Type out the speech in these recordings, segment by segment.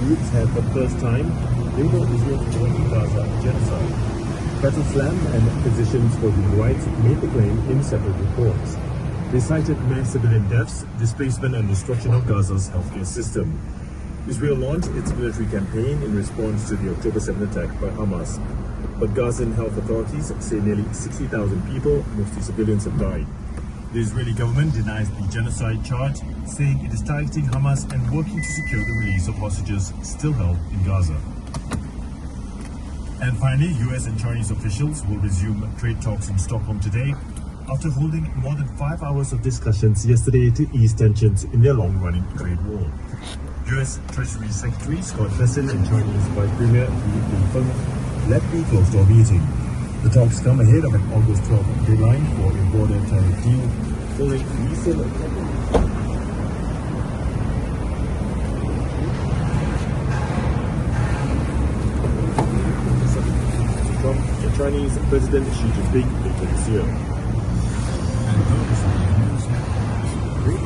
groups have for the first time labeled Israel's war in Gaza genocide. Battle Slam and Physicians for Human Rights made the claim in separate reports. They cited mass civilian deaths, displacement and destruction of Gaza's healthcare system. Israel launched its military campaign in response to the October 7 attack by Hamas. But Gazan health authorities say nearly 60,000 people, mostly civilians, have died. The Israeli government denies the genocide charge, saying it is targeting Hamas and working to secure the release of hostages still held in Gaza. And finally, US and Chinese officials will resume trade talks in Stockholm today after holding more than 5 hours of discussions yesterday to ease tensions in their long-running trade war. US Treasury Secretary Scott Bessent and Chinese Vice Premier Li Yingfeng led the closed-door meeting. The talks come ahead of an August 12th deadline for a border tariff deal following recent Chinese President Xi Jinping later this year. And those are the news headlines. Great.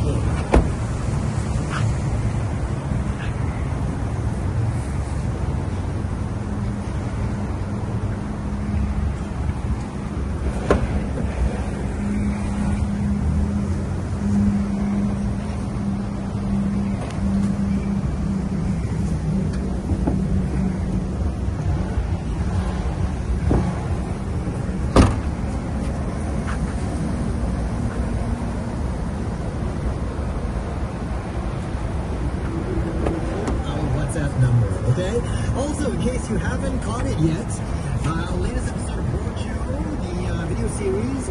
Okay. Also, in case you haven't caught it yet, latest episode of Roadshow, the video series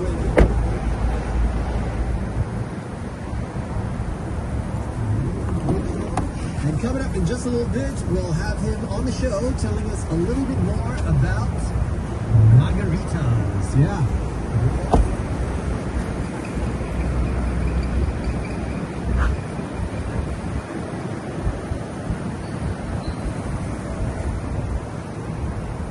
and coming up in just a little bit, we'll have him on the show telling us a little bit more about margaritas. Yeah.